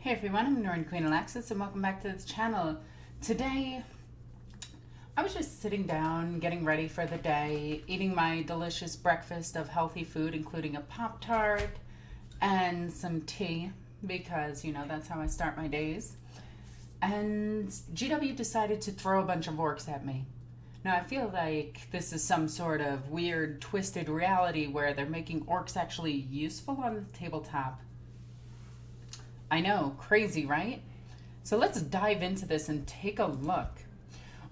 Hey everyone, I'm NornQueenAlexis and welcome back to this channel. Today, I was just sitting down, getting ready for the day, eating my delicious breakfast of healthy food, including a Pop-Tart and some tea, because, you know, that's how I start my days. And GW decided to throw a bunch of orcs at me. Now, I feel like this is some sort of weird, twisted reality where they're making orcs actually useful on the tabletop. I know, crazy, right? So let's dive into this and take a look.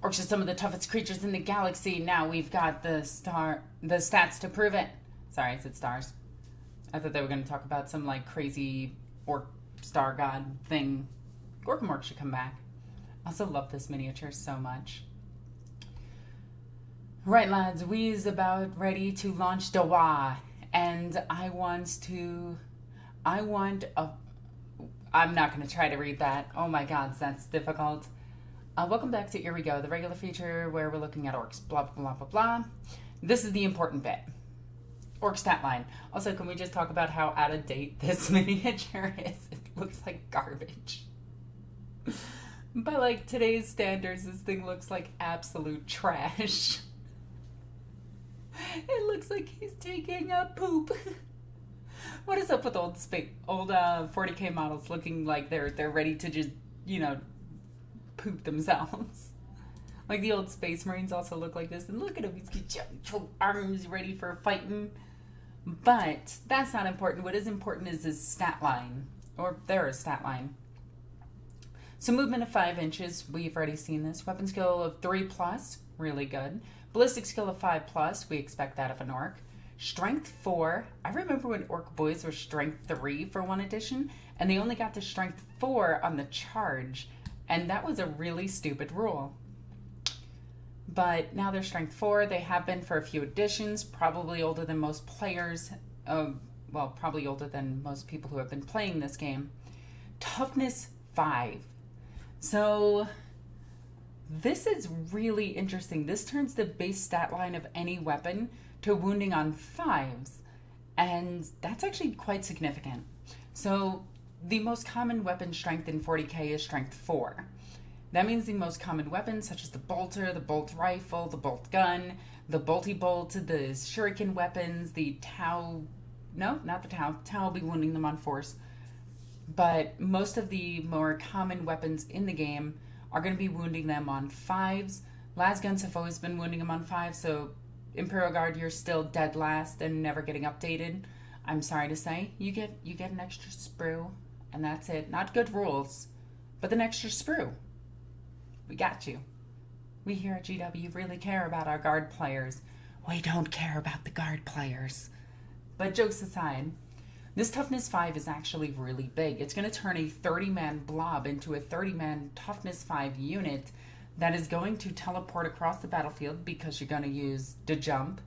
Orcs are some of the toughest creatures in the galaxy. Now we've got the stats to prove it. Sorry, I said stars. I thought they were going to talk about some like crazy orc star god thing. Orc should come back. I also love this miniature so much. Right, lads, we's about ready to launch Dawa, and I'm not going to try to read that. Oh my god, that's difficult. Welcome back to Here We Go, the regular feature where we're looking at orcs. Blah, blah, blah, blah. This is the important bit. Orc stat line. Also, can we just talk about how out of date this miniature is? It looks like garbage. By like today's standards, this thing looks like absolute trash. It looks like he's taking a poop. What is up with old 40K models looking like they're ready to just, you know, poop themselves? Like the old Space Marines also look like this. And look at him, he's got arms ready for fighting. But that's not important. What is important is his stat line. Or their stat line. So movement of 5 inches, we've already seen this. Weapon skill of 3+, really good. Ballistic skill of 5+, we expect that of an orc. Strength 4. I remember when Orc Boys were Strength 3 for one edition, and they only got to Strength 4 on the charge, and that was a really stupid rule. But now they're Strength 4. They have been for a few editions, probably older than most players. Well, probably older than most people who have been playing this game. Toughness 5. So this is really interesting. This turns the base stat line of any weapon to wounding on 5s, and that's actually quite significant. So the most common weapon strength in 40k is strength 4. That means the most common weapons such as the bolter, the bolt rifle, the bolt gun, the bolty bolt, the shuriken weapons, the Tau, no, not the Tau will be wounding them on force, but most of the more common weapons in the game are going to be wounding them on 5s. Las guns have always been wounding them on 5s, so Imperial Guard, you're still dead last and never getting updated. I'm sorry to say, you get an extra sprue, and that's it. Not good rules, but an extra sprue. We got you. We here at GW really care about our guard players. We don't care about the guard players. But jokes aside, this Toughness 5 is actually really big. It's going to turn a 30-man blob into a 30-man Toughness 5 unit that is going to teleport across the battlefield because you're going to use the jump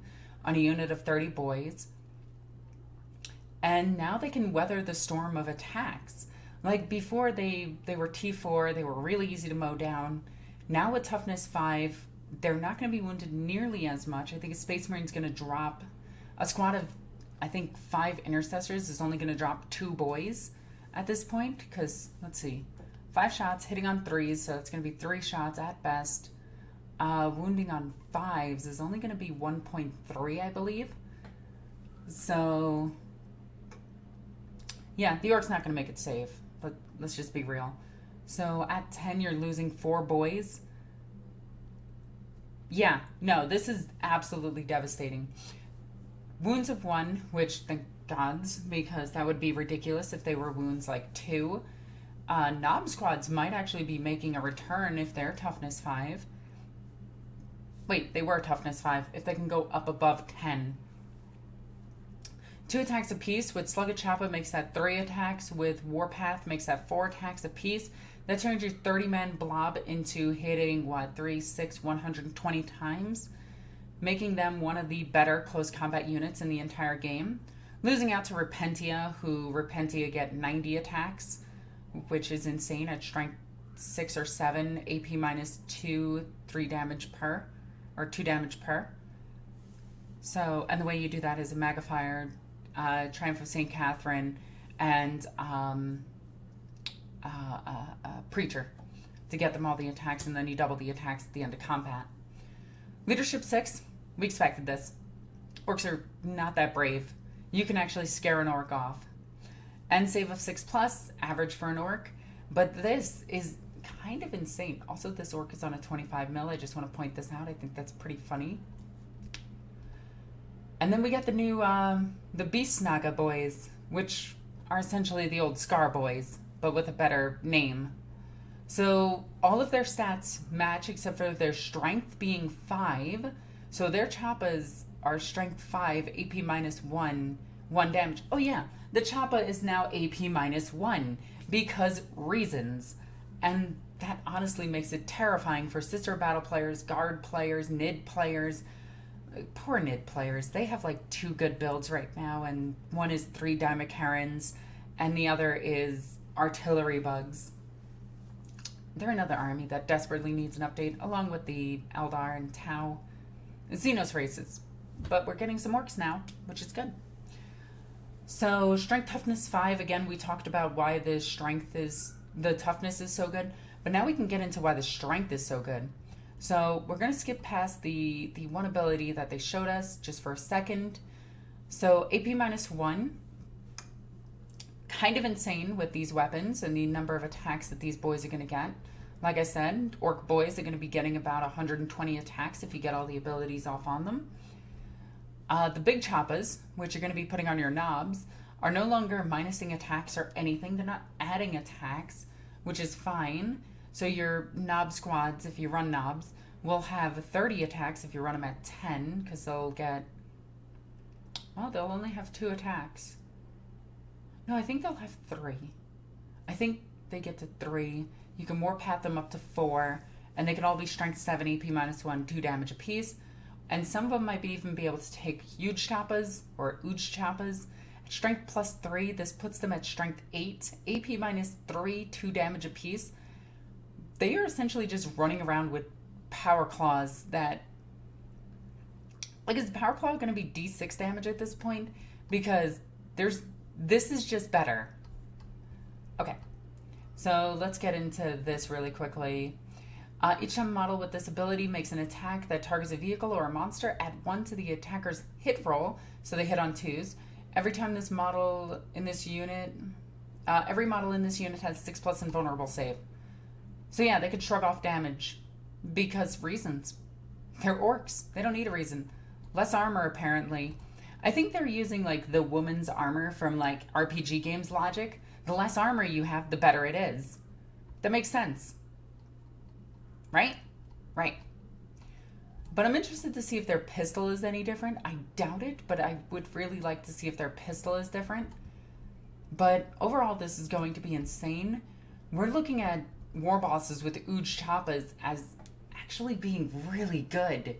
on a unit of 30 boys. And now they can weather the storm of attacks. Like before they were T4, they were really easy to mow down. Now with Toughness 5, they're not going to be wounded nearly as much. I think a Space Marine's going to drop a squad of, I think, 5 intercessors is only going to drop 2 boys at this point. Because, let's see, 5 shots, hitting on 3s, so it's going to be 3 shots at best. Wounding on 5s is only going to be 1.3, I believe. So, yeah, the Orc's not going to make it safe. But let's just be real. So, at 10, you're losing 4 boys. Yeah, no, this is absolutely devastating. Wounds of 1, which, thank gods, because that would be ridiculous if they were wounds like 2. Knob squads might actually be making a return if they're Toughness 5. Wait, they were Toughness 5. If they can go up above 10. 2 attacks apiece. With Slugga Choppa makes that 3 attacks. With Warpath makes that 4 attacks apiece. That turns your 30-man blob into hitting, 3, 6, 120 times. Making them one of the better close combat units in the entire game. Losing out to Repentia, who Repentia get 90 attacks, which is insane at strength 6 or 7, AP minus 2, 3 damage per, or 2 damage per. So, and the way you do that is a Magifier, Triumph of St. Catherine, and preacher to get them all the attacks, and then you double the attacks at the end of combat. Leadership 6, we expected this. Orcs are not that brave. You can actually scare an orc off. End save of 6+, average for an orc, but this is kind of insane. Also, this orc is on a 25 mil. I just want to point this out. I think that's pretty funny. And then we got the new, the Beast Snagga boys, which are essentially the old Scar boys, but with a better name. So all of their stats match except for their strength being 5. So their choppas are strength 5, AP -1, 1 damage. Oh yeah, the choppa is now AP -1 because reasons. And that honestly makes it terrifying for sister battle players, guard players, nid players. Poor nid players. They have like 2 good builds right now, and one is 3 Daemons, and the other is artillery bugs. They're another army that desperately needs an update, along with the Eldar and Tau. Xenos races. But we're getting some orcs now, which is good. So, strength toughness 5, again, we talked about why the toughness is so good, but now we can get into why the strength is so good. So, we're going to skip past the one ability that they showed us just for a second. So, AP -1, kind of insane with these weapons and the number of attacks that these boys are going to get. Like I said, orc boys are going to be getting about 120 attacks if you get all the abilities off on them. The big choppas, which you're going to be putting on your knobs, are no longer minusing attacks or anything. They're not adding attacks, which is fine. So your knob squads, if you run knobs, will have 30 attacks if you run them at 10, because they'll get... Well, they'll only have 2 attacks. No, I think they'll have 3. I think they get to 3. You can warpath them up to 4, and they can all be strength 7, AP -1, 2 damage apiece. And some of them might even be able to take huge choppas or ooge choppas. At strength +3, this puts them at strength 8, AP -3, 2 damage apiece. They are essentially just running around with power claws that... Like, is the power claw going to be D6 damage at this point? Because this is just better. Okay, so let's get into this really quickly. Each time a model with this ability makes an attack that targets a vehicle or a monster, add 1 to the attacker's hit roll, so they hit on 2s. Every time this model in this unit, every model in this unit has 6+ invulnerable save. So yeah, they could shrug off damage because reasons. They're orcs. They don't need a reason. Less armor, apparently. I think they're using like the woman's armor from like RPG games logic. The less armor you have, the better it is. That makes sense. Right? Right. But I'm interested to see if their pistol is any different. I doubt it, but I would really like to see if their pistol is different. But overall, this is going to be insane. We're looking at war bosses with ooge choppas as actually being really good.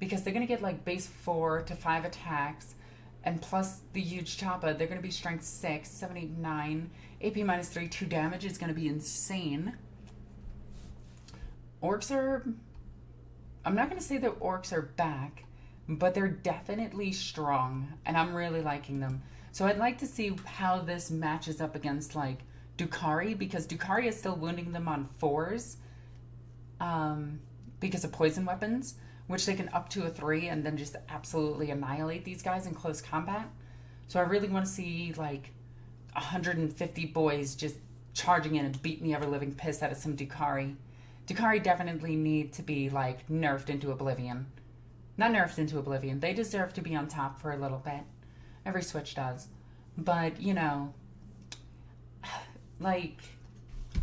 Because they're going to get like base 4 to 5 attacks. And plus the huge choppa, they're going to be strength 6, 7, 8, 9. AP -3, 2 damage is going to be insane. Orcs are... I'm not going to say that orcs are back, but they're definitely strong, and I'm really liking them. So I'd like to see how this matches up against, like, Drukhari, because Drukhari is still wounding them on 4s because of poison weapons, which they can up to a 3 and then just absolutely annihilate these guys in close combat. So I really want to see, like, 150 boys just charging in and beating the ever-living piss out of some Drukhari. Drukhari definitely need to be, like, nerfed into oblivion. Not nerfed into oblivion. They deserve to be on top for a little bit. Every Switch does. But, you know, like,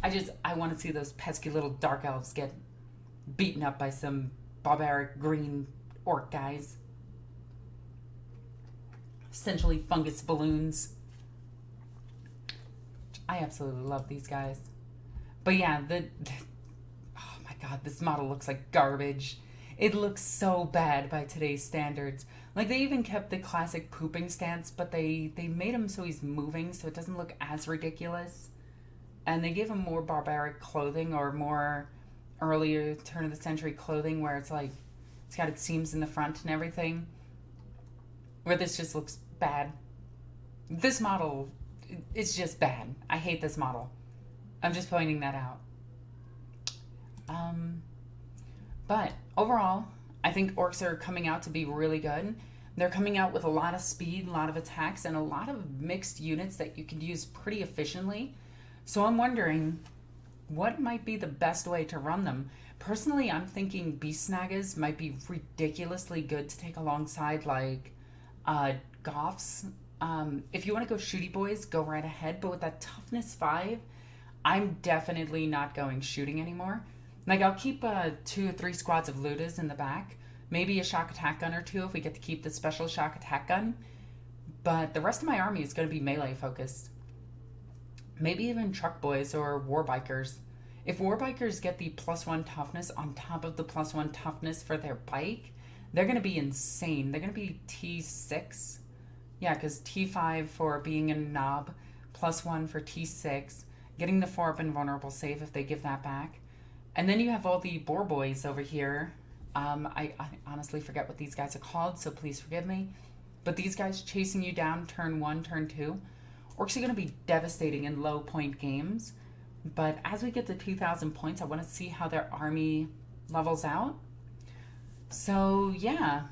I want to see those pesky little dark elves get beaten up by some barbaric green orc guys. Essentially fungus balloons. I absolutely love these guys. But yeah, oh my god, this model looks like garbage. It looks so bad by today's standards. Like, they even kept the classic pooping stance, but they made him so he's moving, so it doesn't look as ridiculous. And they gave him more barbaric clothing, or more earlier turn of the century clothing, where it's like, it's got its seams in the front and everything. Where this just looks bad. This model, it's just bad. I hate this model. I'm just pointing that out. But overall, I think Orks are coming out to be really good. They're coming out with a lot of speed, a lot of attacks, and a lot of mixed units that you can use pretty efficiently. So I'm wondering, what might be the best way to run them? Personally, I'm thinking Beast Snaggas might be ridiculously good to take alongside, like, Goths. If you want to go shooty boys, go right ahead. But with that Toughness 5, I'm definitely not going shooting anymore. Like, I'll keep 2 or 3 squads of Ludas in the back. Maybe a shock attack gun or 2 if we get to keep the special shock attack gun. But the rest of my army is going to be melee focused. Maybe even truck boys or war bikers. If war bikers get the +1 toughness on top of the +1 toughness for their bike, they're going to be insane. They're going to be T6. Yeah, because T5 for being a knob, +1 for T6, getting the 4-up invulnerable save if they give that back. And then you have all the boar boys over here. I honestly forget what these guys are called, so please forgive me. But these guys chasing you down turn 1, turn 2. Orks are going to be devastating in low point games. But as we get to 2,000 points, I want to see how their army levels out. So yeah,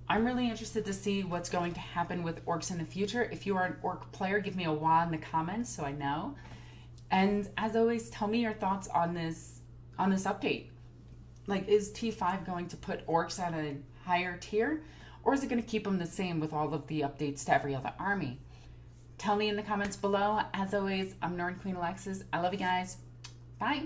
I'm really interested to see what's going to happen with Orks in the future. If you are an Ork player, give me a wah in the comments so I know. And as always, tell me your thoughts on this update. Like, is T5 going to put Orks at a higher tier? Or is it going to keep them the same with all of the updates to every other army? Tell me in the comments below. As always, I'm NornQueenAlexis. I love you guys. Bye.